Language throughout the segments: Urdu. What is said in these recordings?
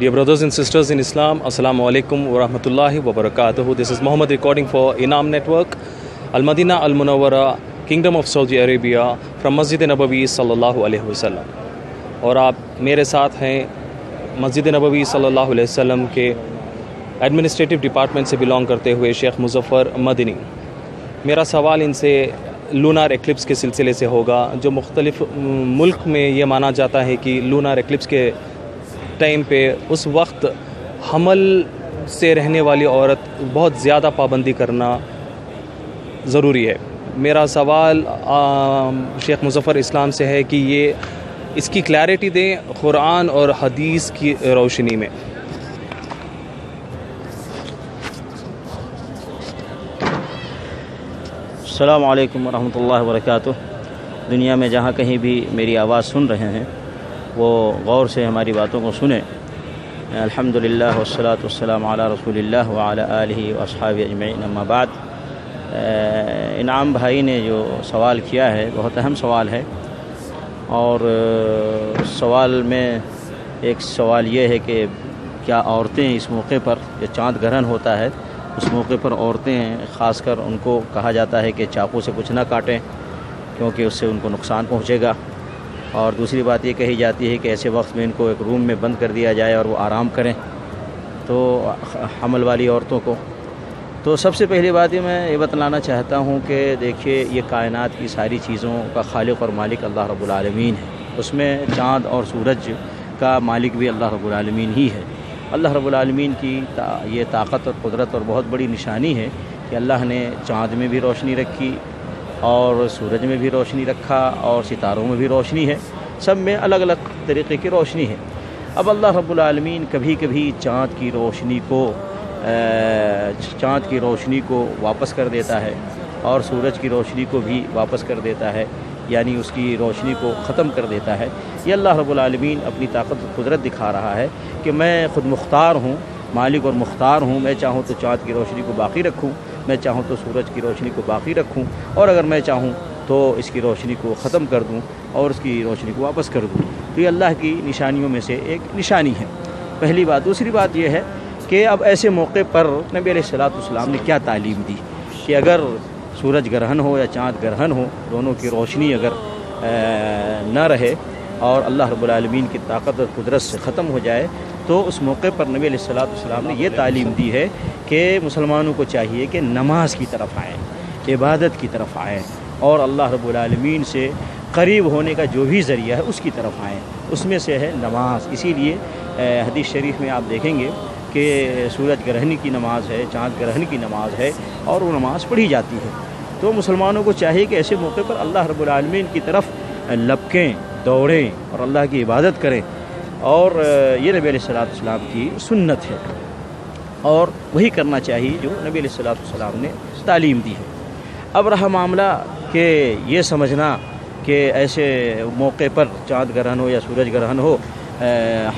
Dear brothers and sisters in Islam, Assalamu alaikum wa rahmatullahi wa barakatuh. This is Muhammad recording for Inam Network, Al Madina Al Munawwara, Kingdom of Saudi Arabia, from Masjid Nabawi sallallahu alaihi wasallam. اور آپ میرے ساتھ ہیں مسجد نبوی صلی اللہ علیہ وسلم کے ایڈمنسٹریٹو ڈپارٹمنٹ سے بلانگ کرتے ہوئے شیخ مظفر مدنی. میرا سوال ان سے لونار ایکلپس کے سلسلے سے ہوگا. جو مختلف ملک میں یہ مانا جاتا ہے کہ لونار ایکلپس کے ٹائم پہ اس وقت حمل سے رہنے والی عورت بہت زیادہ پابندی کرنا ضروری ہے. میرا سوال شیخ مظفر اسلام سے ہے کہ یہ اس کی کلیئرٹی دیں قرآن اور حدیث کی روشنی میں. السلام علیکم ورحمۃ اللہ وبرکاتہ. دنیا میں جہاں کہیں بھی میری آواز سن رہے ہیں وہ غور سے ہماری باتوں کو سنیں. الحمدللہ والصلاۃ والسلام علی رسول اللہ وعلی آلہ واصحابہ اجمعین. اما بعد، انعام بھائی نے جو سوال کیا ہے بہت اہم سوال ہے، اور سوال میں ایک سوال یہ ہے کہ کیا عورتیں اس موقع پر جو چاند گرہن ہوتا ہے اس موقع پر عورتیں خاص کر ان کو کہا جاتا ہے کہ چاقو سے کچھ نہ کاٹیں کیونکہ اس سے ان کو نقصان پہنچے گا. اور دوسری بات یہ کہی جاتی ہے کہ ایسے وقت میں ان کو ایک روم میں بند کر دیا جائے اور وہ آرام کریں تو حمل والی عورتوں کو. تو سب سے پہلی بات میں یہ بتلانا چاہتا ہوں کہ دیکھیے یہ کائنات کی ساری چیزوں کا خالق اور مالک اللہ رب العالمین ہے. اس میں چاند اور سورج کا مالک بھی اللہ رب العالمین ہی ہے. اللہ رب العالمین کی یہ طاقت اور قدرت اور بہت بڑی نشانی ہے کہ اللہ نے چاند میں بھی روشنی رکھی اور سورج میں بھی روشنی رکھا اور ستاروں میں بھی روشنی ہے. سب میں الگ الگ طریقے کی روشنی ہے. اب اللہ رب العالمین کبھی کبھی چاند کی روشنی کو واپس کر دیتا ہے اور سورج کی روشنی کو بھی واپس کر دیتا ہے، یعنی اس کی روشنی کو ختم کر دیتا ہے. یہ اللہ رب العالمین اپنی طاقت و قدرت دکھا رہا ہے کہ میں خود مختار ہوں، مالک اور مختار ہوں. میں چاہوں تو چاند کی روشنی کو باقی رکھوں، میں چاہوں تو سورج کی روشنی کو باقی رکھوں، اور اگر میں چاہوں تو اس کی روشنی کو ختم کر دوں اور اس کی روشنی کو واپس کر دوں. تو یہ اللہ کی نشانیوں میں سے ایک نشانی ہے، پہلی بات. دوسری بات یہ ہے کہ اب ایسے موقع پر نبی علیہ الصلوۃ والسلام نے کیا تعلیم دی کہ اگر سورج گرہن ہو یا چاند گرہن ہو، دونوں کی روشنی اگر نہ رہے اور اللہ رب العالمین کی طاقت اور قدرت سے ختم ہو جائے تو اس موقع پر نبی علیہ الصلوۃ والسلام نے یہ تعلیم دی ہے کہ مسلمانوں کو چاہیے کہ نماز کی طرف آئیں، عبادت کی طرف آئیں، اور اللہ رب العالمین سے قریب ہونے کا جو بھی ذریعہ ہے اس کی طرف آئیں. اس میں سے ہے نماز. اسی لیے حدیث شریف میں آپ دیکھیں گے کہ سورج گرہن کی نماز ہے، چاند گرہن کی نماز ہے اور وہ نماز پڑھی جاتی ہے. تو مسلمانوں کو چاہیے کہ ایسے موقع پر اللہ رب العالمین کی طرف لپکیں، دوڑیں اور اللہ کی عبادت کریں. اور یہ نبی علیہ الصلوۃ والسلام کی سنت ہے اور وہی کرنا چاہیے جو نبی علیہ الصلوۃ والسلام نے تعلیم دی ہے. اب رہا معاملہ کہ یہ سمجھنا کہ ایسے موقع پر چاند گرہن ہو یا سورج گرہن ہو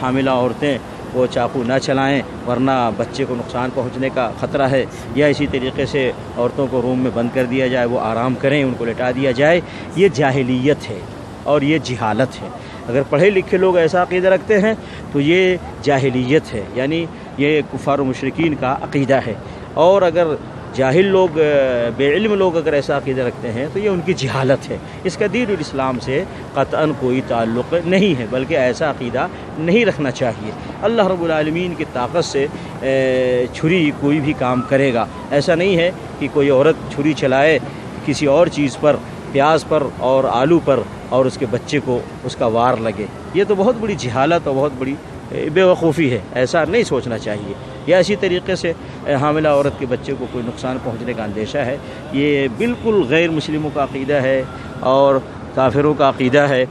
حاملہ عورتیں وہ چاقو نہ چلائیں ورنہ بچے کو نقصان پہنچنے کا خطرہ ہے، یا اسی طریقے سے عورتوں کو روم میں بند کر دیا جائے، وہ آرام کریں، ان کو لٹا دیا جائے. یہ جاہلیت ہے اور یہ جہالت ہے. اگر پڑھے لکھے لوگ ایسا عقیدہ رکھتے ہیں تو یہ جاہلیت ہے، یعنی یہ کفار و مشرکین کا عقیدہ ہے. اور اگر جاہل لوگ، بے علم لوگ اگر ایسا عقیدہ رکھتے ہیں تو یہ ان کی جہالت ہے. اس کا دین الاسلام سے قطعاً کوئی تعلق نہیں ہے، بلکہ ایسا عقیدہ نہیں رکھنا چاہیے. اللہ رب العالمین کی طاقت سے چھری کوئی بھی کام کرے گا. ایسا نہیں ہے کہ کوئی عورت چھری چلائے کسی اور چیز پر، پیاز پر اور آلو پر، اور اس کے بچے کو اس کا وار لگے. یہ تو بہت بڑی جہالت اور بہت بڑی بے وقوفی ہے. ایسا نہیں سوچنا چاہیے. یا اسی طریقے سے حاملہ عورت کے بچے کو کوئی نقصان پہنچنے کا اندیشہ ہے، یہ بالکل غیر مسلموں کا عقیدہ ہے اور کافروں کا عقیدہ ہے،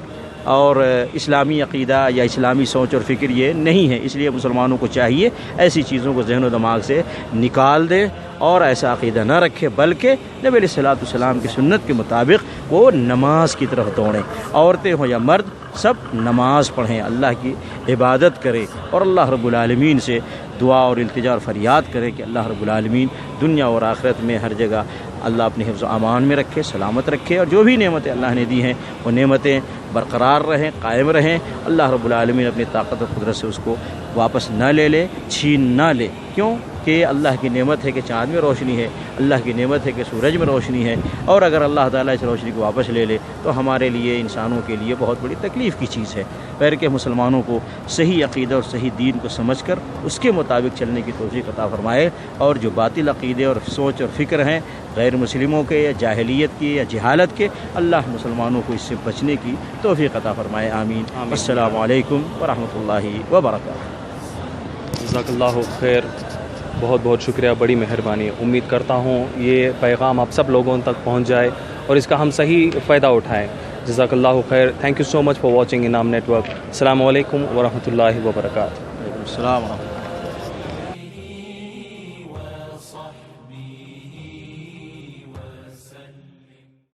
اور اسلامی عقیدہ یا اسلامی سوچ اور فکر یہ نہیں ہے. اس لیے مسلمانوں کو چاہیے ایسی چیزوں کو ذہن و دماغ سے نکال دیں اور ایسا عقیدہ نہ رکھے، بلکہ نبی علیہ الصلوۃ والسلام کی سنت کے مطابق وہ نماز کی طرف دوڑیں. عورتیں ہوں یا مرد سب نماز پڑھیں، اللہ کی عبادت کریں اور اللہ رب العالمین سے دعا اور التجا اور فریاد کریں کہ اللہ رب العالمین دنیا اور آخرت میں ہر جگہ اللہ اپنے حفظ و امان میں رکھے، سلامت رکھے، اور جو بھی نعمتیں اللہ نے دی ہیں وہ نعمتیں برقرار رہیں، قائم رہیں۔ اللہ رب العالمین اپنی طاقت و قدرت سے اس کو واپس نہ لے لے، چھین نہ لے۔ کیوں کہ اللہ کی نعمت ہے کہ چاند میں روشنی ہے، اللہ کی نعمت ہے کہ سورج میں روشنی ہے، اور اگر اللہ تعالیٰ اس روشنی کو واپس لے لے تو ہمارے لیے، انسانوں کے لیے بہت بڑی تکلیف کی چیز ہے۔ پیر کے مسلمانوں کو صحیح عقیدہ اور صحیح دین کو سمجھ کر اس کے مطابق چلنے کی توفیق عطا فرمائے، اور جو باطل عقیدے اور سوچ اور فکر ہیں غیر مسلموں کے یا جاہلیت کے یا جہالت کے، اللہ مسلمانوں کو اس سے بچنے کی توفیق عطا فرمائے۔ آمین۔ السلام علیکم ورحمۃ اللہ وبرکاتہ۔ جزاک اللہ خیر، بہت بہت شکریہ، بڑی مہربانی۔ امید کرتا ہوں یہ پیغام آپ سب لوگوں تک پہنچ جائے اور اس کا ہم صحیح فائدہ اٹھائیں۔ جزاک اللہ خیر، thank you so much for watching انعام نیٹ ورک۔ السلام علیکم ورحمۃ اللہ وبرکاتہ۔ وعلیکم السلام ورحمۃ اللہ۔